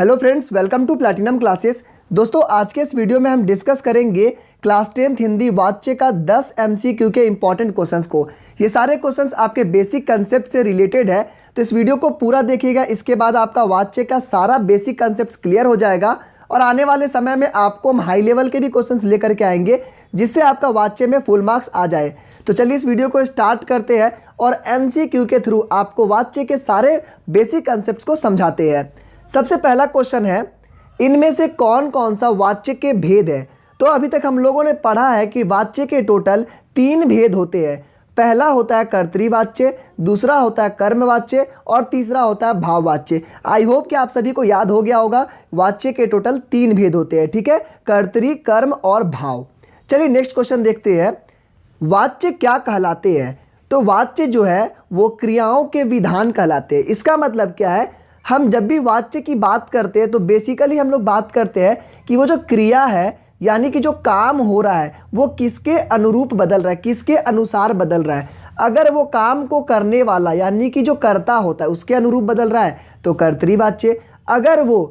Hello friends, welcome to Platinum Classes. दोस्तों, आज के इस वीडियो में हम डिस्कस करेंगे क्लास 10th हिंदी वाच्य का 10 MCQ के इंपॉर्टेंट क्वेश्चंस को। ये सारे क्वेश्चंस आपके बेसिक कंसेप्ट से रिलेटेड है, तो इस वीडियो को पूरा देखिएगा। इसके बाद आपका वाच्य का सारा बेसिक कंसेप्ट क्लियर हो जाएगा और आने वाले समय में आपको हम हाई लेवल के भी क्वेश्चंस लेकर के आएंगे, जिससे आपका वाच्य में फुल मार्क्स आ जाए। तो चलिए इस वीडियो को स्टार्ट करते हैं और MCQ के थ्रू आपको वाच्य के सारे बेसिक कंसेप्ट को समझाते हैं। सबसे पहला क्वेश्चन है, इनमें से कौन कौन सा वाच्य के भेद है। तो अभी तक हम लोगों ने पढ़ा है कि वाच्य के टोटल 3 भेद होते हैं। पहला होता है कर्तृवाच्य, दूसरा होता है कर्मवाच्य और तीसरा होता है भाववाच्य। आई होप कि आप सभी को याद हो गया होगा, वाच्य के टोटल 3 भेद होते हैं। ठीक है, कर्तृ, कर्म और भाव। चलिए नेक्स्ट क्वेश्चन देखते हैं, वाच्य क्या कहलाते हैं। तो वाच्य जो है वो क्रियाओं के विधान कहलाते हैं। इसका मतलब क्या है, हम जब भी वाच्य की बात करते हैं तो बेसिकली हम लोग बात करते हैं कि वो जो क्रिया है, यानी कि जो काम हो रहा है, वो किसके अनुरूप बदल रहा है, किसके अनुसार बदल रहा है। अगर वो काम को करने वाला यानी कि जो कर्ता होता है उसके अनुरूप बदल रहा है तो कर्तृवाच्य। अगर वो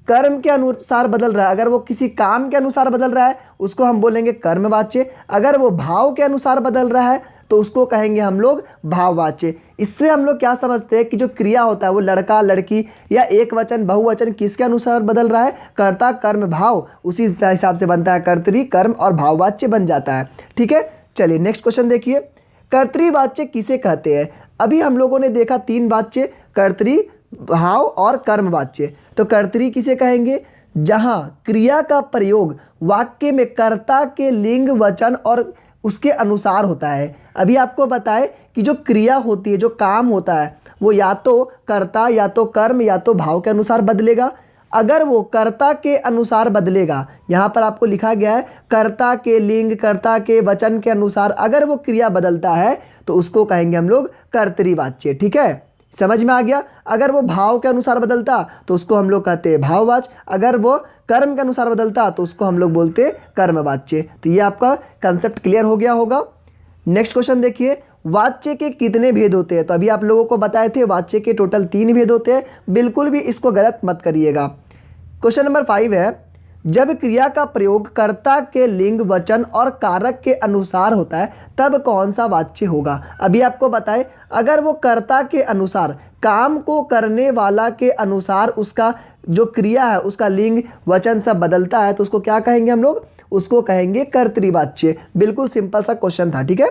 कर्म के अनुसार बदल रहा है, अगर वो किसी काम के अनुसार बदल रहा है, उसको हम बोलेंगे कर्मवाच्य। अगर वो भाव के अनुसार बदल रहा है तो उसको कहेंगे हम लोग भाववाच्य। इससे हम लोग क्या समझते हैं कि जो क्रिया होता है वो लड़का लड़की या एक वचन बहुवचन किसके अनुसार बदल रहा है, कर्ता कर्म भाव, उसी हिसाब से बनता है कर्तृ, कर्म और भाववाच्य बन जाता है। ठीक है, चलिए नेक्स्ट क्वेश्चन देखिए, कर्तृवाच्य किसे कहते हैं। अभी हम लोगों ने देखा 3 वाच्य, कर्तृ, भाव और कर्मवाच्य। तो कर्तृ किसे कहेंगे, जहां क्रिया का प्रयोग वाक्य में कर्ता के लिंग, वचन और उसके अनुसार होता है। अभी आपको बताएं कि जो क्रिया होती है, जो काम होता है, वो या तो कर्ता या तो कर्म या तो भाव के अनुसार बदलेगा। अगर वो कर्ता के अनुसार बदलेगा, यहाँ पर आपको लिखा गया है कर्ता के लिंग, कर्ता के वचन के अनुसार अगर वो क्रिया बदलता है तो उसको कहेंगे हम लोग कर्तृवाच्य। ठीक है, समझ में आ गया। अगर वो भाव के अनुसार बदलता तो उसको हम लोग कहते हैं भाववाच्य। अगर वो कर्म के अनुसार बदलता तो उसको हम लोग बोलते हैं कर्मवाच्य। तो ये आपका कंसेप्ट क्लियर हो गया होगा। नेक्स्ट क्वेश्चन देखिए, वाच्य के कितने भेद होते हैं। तो अभी आप लोगों को बताए थे वाच्य के टोटल 3 भेद होते हैं। बिल्कुल भी इसको गलत मत करिएगा। क्वेश्चन नंबर 5 है, जब क्रिया का प्रयोग कर्ता के लिंग, वचन और कारक के अनुसार होता है तब कौन सा वाच्य होगा। अभी आपको बताएं, अगर वो कर्ता के अनुसार, काम को करने वाला के अनुसार उसका जो क्रिया है उसका लिंग, वचन सब बदलता है तो उसको क्या कहेंगे हम लोग, उसको कहेंगे कर्तृवाच्य। बिल्कुल सिंपल सा क्वेश्चन था। ठीक है,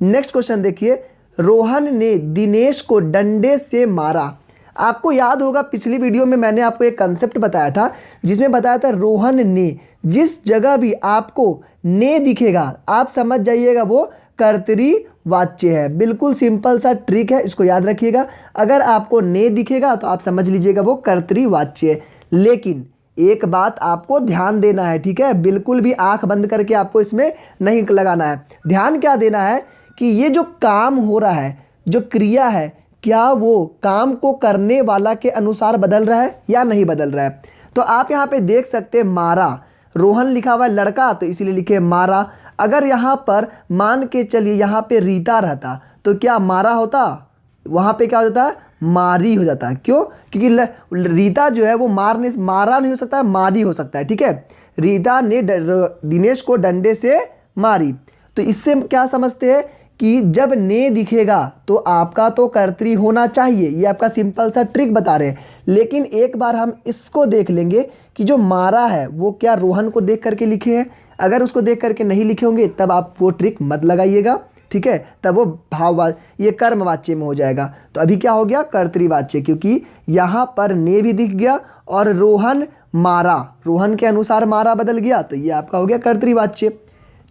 नेक्स्ट क्वेश्चन देखिए, रोहन ने दिनेश को डंडे से मारा। आपको याद होगा पिछली वीडियो में मैंने आपको एक कंसेप्ट बताया था, जिसमें बताया था रोहन ने। जिस जगह भी आपको ने दिखेगा आप समझ जाइएगा वो कर्तृवाच्य है। बिल्कुल सिंपल सा ट्रिक है, इसको याद रखिएगा। अगर आपको ने दिखेगा तो आप समझ लीजिएगा वो कर्तृवाच्य है। लेकिन एक बात आपको ध्यान देना है, ठीक है, बिल्कुल भी आंख बंद करके आपको इसमें नहीं लगाना है। ध्यान क्या देना है कि ये जो काम हो रहा है, जो क्रिया है, क्या वो काम को करने वाला के अनुसार बदल रहा है या नहीं बदल रहा है। तो आप यहाँ पे देख सकते हैं मारा, रोहन लिखा हुआ है लड़का तो इसीलिए लिखे मारा। अगर यहाँ पर मान के चलिए यहाँ पे रीता रहता तो क्या मारा होता, वहाँ पे क्या हो जाता है, मारी हो जाता है। क्यों, क्योंकि रीता जो है वो मारा नहीं हो सकता है, मारी हो सकता है। ठीक है, रीता ने दिनेश को डंडे से मारी। तो इससे क्या समझते हैं कि जब ने दिखेगा तो आपका तो कर्तृ होना चाहिए। ये आपका सिंपल सा ट्रिक बता रहे हैं। लेकिन एक बार हम इसको देख लेंगे कि जो मारा है वो क्या रोहन को देख करके लिखे हैं। अगर उसको देख करके नहीं लिखे होंगे तब आप वो ट्रिक मत लगाइएगा। ठीक है, तब वो भाववाच्य, ये कर्मवाच्य में हो जाएगा। तो अभी क्या हो गया, कर्तृवाच्य, क्योंकि यहाँ पर ने भी दिख गया और रोहन मारा, रोहन के अनुसार मारा बदल गया, तो ये आपका हो गया कर्तृवाच्य।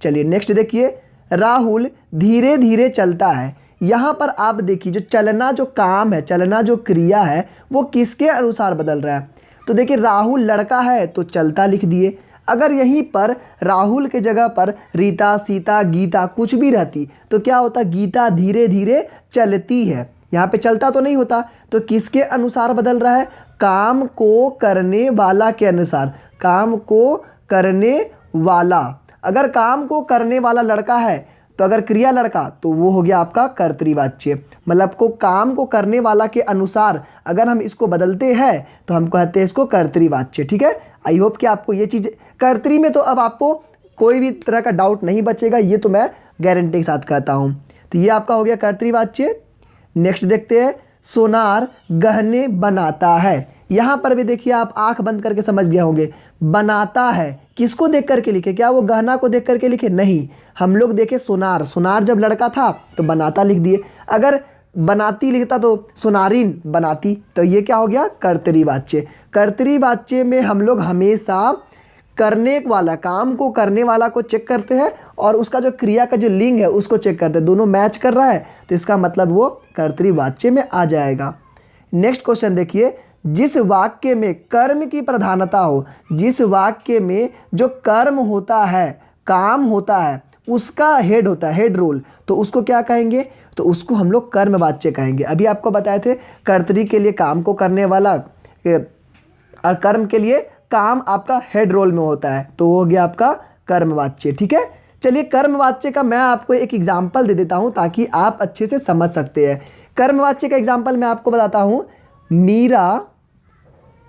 चलिए नेक्स्ट देखिए, राहुल धीरे धीरे चलता है। यहाँ पर आप देखिए जो चलना, जो काम है, चलना जो क्रिया है, वो किसके अनुसार बदल रहा है। तो देखिए राहुल लड़का है तो चलता लिख दिए। अगर यहीं पर राहुल के जगह पर रीता, सीता, गीता कुछ भी रहती तो क्या होता, गीता धीरे धीरे चलती है। यहाँ पे चलता तो नहीं होता, तो किसके अनुसार बदल रहा है, काम को करने वाला के अनुसार। काम को करने वाला, अगर काम को करने वाला लड़का है तो अगर क्रिया लड़का तो वो हो गया आपका कर्तृवाच्य। मतलब को काम को करने वाला के अनुसार अगर हम इसको बदलते हैं तो हम कहते हैं इसको कर्तृवाच्य। ठीक है, आई होप कि आपको ये चीज़ कर्तरी में तो अब आपको कोई भी तरह का डाउट नहीं बचेगा, ये तो मैं गारंटी के साथ कहता हूँ। तो ये आपका हो गया कर्तृवाच्य। नेक्स्ट देखते हैं, सोनार गहने बनाता है। यहाँ पर भी देखिए आप आंख बंद करके समझ गए होंगे, बनाता है किसको देख करके लिखे, क्या वो गहना को देख करके लिखे? नहीं, हम लोग देखे सोनार, सोनार जब लड़का था तो बनाता लिख दिए, अगर बनाती लिखता तो सोनारिन बनाती, तो ये क्या हो गया? कर्तरीवाच्य। कर्तरीवाच्य में हम लोग हमेशा करने वाला, काम को करने वाला को चेक करते हैं और उसका जो क्रिया का जो लिंग है उसको चेक करते हैं, दोनों मैच कर रहा है तो इसका मतलब वो कर्तरीवाच्य में आ जाएगा। नेक्स्ट क्वेश्चन देखिए, जिस वाक्य में कर्म की प्रधानता हो, जिस वाक्य में जो कर्म होता है, काम होता है, उसका हेड होता है, हेड रोल, तो उसको क्या कहेंगे? तो उसको हम लोग कर्मवाच्य कहेंगे। अभी आपको बताए थे कर्तरी के लिए काम को करने वाला और कर्म के लिए काम आपका हेड रोल में होता है, तो वो हो गया आपका कर्मवाच्य। ठीक है, चलिए कर्मवाच्य का मैं आपको एक एग्जाम्पल दे देता हूँ ताकि आप अच्छे से समझ सकते हैं। कर्मवाच्य का एग्जाम्पल मैं आपको बताता हूँ, मीरा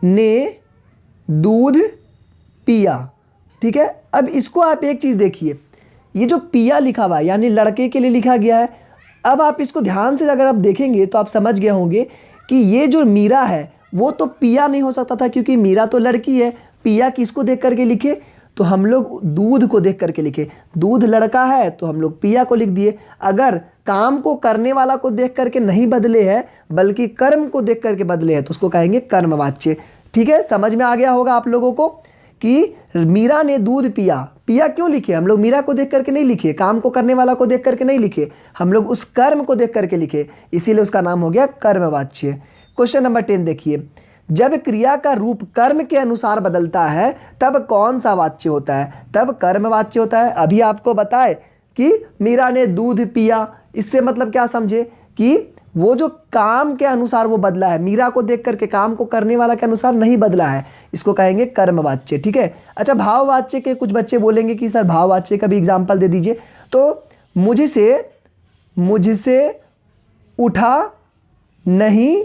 ने दूध पिया। ठीक है, अब इसको आप एक चीज़ देखिए, ये जो पिया लिखा हुआ है यानी लड़के के लिए लिखा गया है। अब आप इसको ध्यान से अगर आप देखेंगे तो आप समझ गए होंगे कि ये जो मीरा है वो तो पिया नहीं हो सकता था क्योंकि मीरा तो लड़की है। पिया किसको देख करके लिखे? तो हम लोग दूध को देख करके लिखे, दूध लड़का है तो हम लोग पिया को लिख दिए। अगर काम को करने वाला को देख करके नहीं बदले हैं बल्कि कर्म को देख करके बदले हैं तो उसको कहेंगे कर्मवाच्य। ठीक है, समझ में आ गया होगा आप लोगों को कि मीरा ने दूध पिया। पिया क्यों लिखे? हम लोग मीरा को देख करके नहीं लिखे, काम को करने वाला को देख करके नहीं लिखे, हम लोग उस कर्म को देख करके लिखे, इसीलिए उसका नाम हो गया कर्मवाच्य। क्वेश्चन नंबर 10 देखिए, जब क्रिया का रूप कर्म के अनुसार बदलता है तब कौन सा वाच्य होता है? तब कर्मवाच्य होता है। अभी आपको बताए कि मीरा ने दूध पिया, इससे मतलब क्या समझे कि वो जो काम के अनुसार वो बदला है, मीरा को देख करके, काम को करने वाला के अनुसार नहीं बदला है, इसको कहेंगे कर्मवाच्य। ठीक है, अच्छा भाववाच्य के कुछ बच्चे बोलेंगे कि सर भाववाच्य का भी एग्जाम्पल दे दीजिए। तो मुझसे उठा नहीं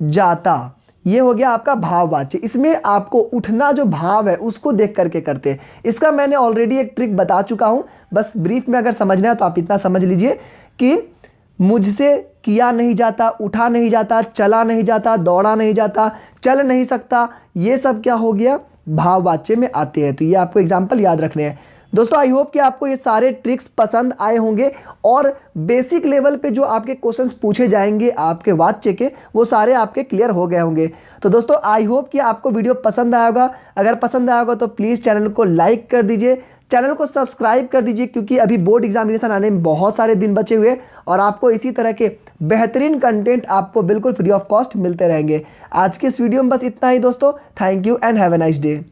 जाता, ये हो गया आपका भाववाच्य। इसमें आपको उठना जो भाव है उसको देख करके करते हैं। इसका मैंने ऑलरेडी एक ट्रिक बता चुका हूं, बस ब्रीफ में अगर समझना है तो आप इतना समझ लीजिए कि मुझसे किया नहीं जाता, उठा नहीं जाता, चला नहीं जाता, दौड़ा नहीं जाता, चल नहीं सकता, ये सब क्या हो गया? भाववाच्य में आते हैं। तो ये आपको एग्जाम्पल याद रखने हैं। दोस्तों आई होप कि आपको ये सारे ट्रिक्स पसंद आए होंगे और बेसिक लेवल पे जो आपके क्वेश्चंस पूछे जाएंगे आपके वाच्य के वो सारे आपके क्लियर हो गए होंगे। तो दोस्तों आई होप कि आपको वीडियो पसंद आया होगा। अगर पसंद आया होगा तो प्लीज़ चैनल को लाइक कर दीजिए, चैनल को सब्सक्राइब कर दीजिए क्योंकि अभी बोर्ड एग्जामिनेशन आने में बहुत सारे दिन बचे हुए और आपको इसी तरह के बेहतरीन कंटेंट आपको बिल्कुल फ्री ऑफ कॉस्ट मिलते रहेंगे। आज के इस वीडियो में बस इतना ही दोस्तों। Thank you and have a nice day.